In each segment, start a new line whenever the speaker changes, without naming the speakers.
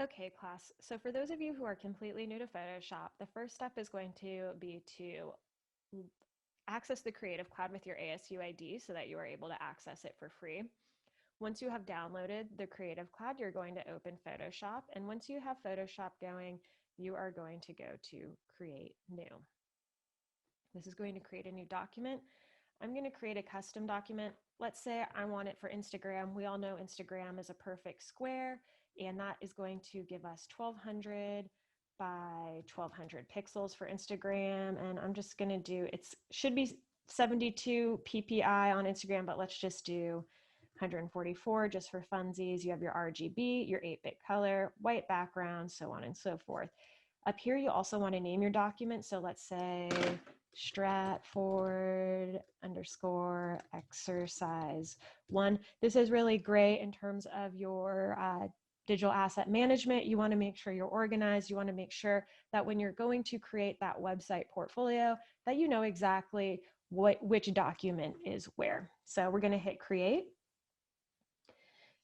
Okay, class. So for those of you who are completely new to Photoshop, the first step is going to be to access the Creative Cloud with your ASU ID so that you are able to access it for free. Once you have downloaded the Creative Cloud, you're going to open Photoshop. And once you have Photoshop going, you are going to go to Create New. This is going to create a new document. I'm going to create a custom document. Let's say I want it for Instagram. We all know Instagram is a perfect square, and that is going to give us 1200 by 1200 pixels for Instagram. And I'm just going to do, it should be 72 ppi on Instagram, but let's just do 144 just for funsies. You have your RGB, your 8-bit color, white background, so on and so forth. Up here, you also want to name your document. So let's say Stratford underscore exercise 1. This is really great in terms of your digital asset management. You want to make sure you're organized. You want to make sure that when you're going to create that website portfolio, that you know exactly which document is where. So we're going to hit create.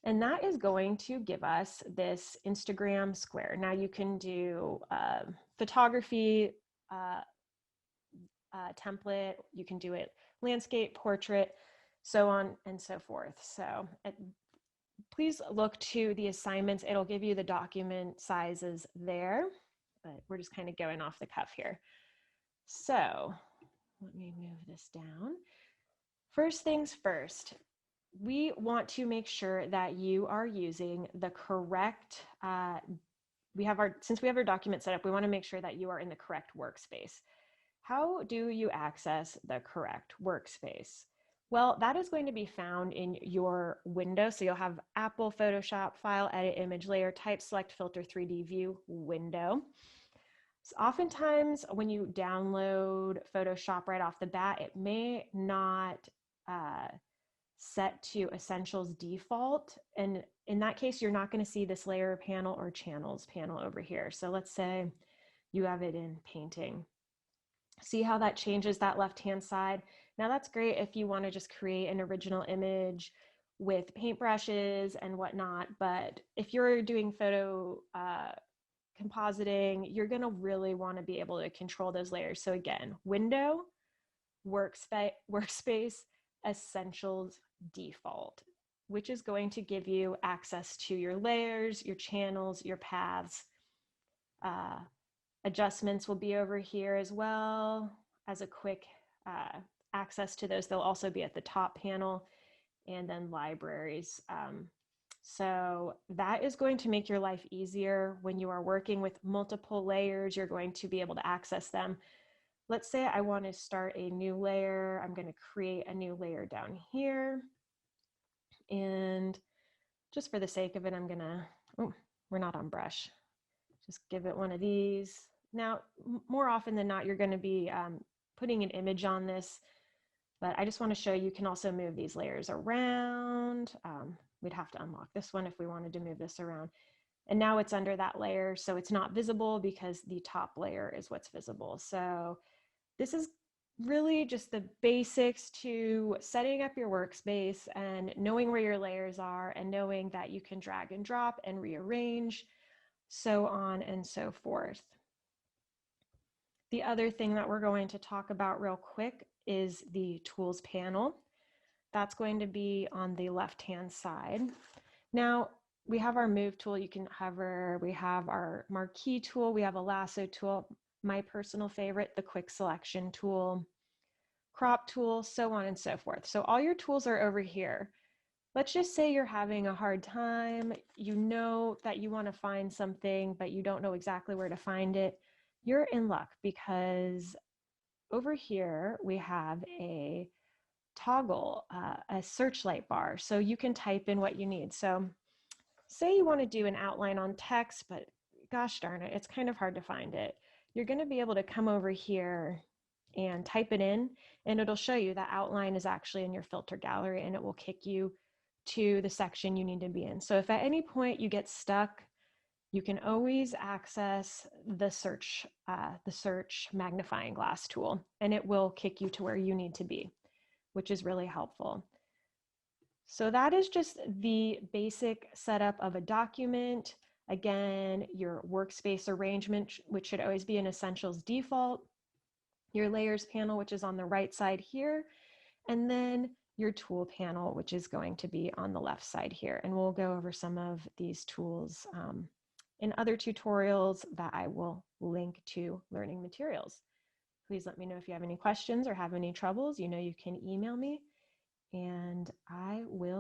And that is going to give us this Instagram square. Now you can do photography template, you can do it landscape, portrait, so on and so forth. So please look to the assignments. It'll give you the document sizes there, but we're just kind of going off the cuff here. So let me move this down. First things first, we want to make sure that you are using the correct, since we have our document set up, we want to make sure that you are in the correct workspace. How do you access the correct workspace? Well, that is going to be found in your window. So you'll have Apple, Photoshop, File, Edit, Image, Layer, Type, Select, Filter, 3D View window. So oftentimes when you download Photoshop right off the bat, it may not set to Essentials default. And in that case, you're not going to see this layer panel or channels panel over here. So let's say you have it in painting. See how that changes that left-hand side? Now that's great if you want to just create an original image with paintbrushes and whatnot, but if you're doing photo compositing, you're going to really want to be able to control those layers. So again, window, workspace, essentials default, which is going to give you access to your layers, your channels, your paths. Adjustments will be over here as well as a quick access to those. They'll also be at the top panel, and then libraries. So that is going to make your life easier when you are working with multiple layers. You're going to be able to access them. Let's say I want to start a new layer. I'm going to create a new layer down here. And just for the sake of it, I'm going to, oh, we're not on brush. Just give it one of these. Now, more often than not, you're going to be putting an image on this, but I just want to show you can also move these layers around. We'd have to unlock this one if we wanted to move this around. And now it's under that layer, so it's not visible because the top layer is what's visible. So this is really just the basics to setting up your workspace and knowing where your layers are and knowing that you can drag and drop and rearrange, so on and so forth. The other thing that we're going to talk about real quick is the tools panel. That's going to be on the left-hand side. Now, we have our move tool, you can hover, we have our marquee tool, we have a lasso tool, my personal favorite, the quick selection tool, crop tool, so on and so forth. So all your tools are over here. Let's just say you're having a hard time, you know that you want to find something, but you don't know exactly where to find it. You're in luck because over here we have a toggle, a searchlight bar, so you can type in what you need. So say you want to do an outline on text, but gosh darn it, it's kind of hard to find it. You're going to be able to come over here and type it in, and it'll show you that outline is actually in your filter gallery, and it will kick you to the section you need to be in. So if at any point you get stuck, you can always access the search magnifying glass tool, and it will kick you to where you need to be, which is really helpful. So that is just the basic setup of a document. Again, your workspace arrangement, which should always be an Essentials default, your layers panel, which is on the right side here, and then your tool panel, which is going to be on the left side here. And we'll go over some of these tools in other tutorials that I will link to learning materials. Please let me know if you have any questions or have any troubles. You know you can email me, and I will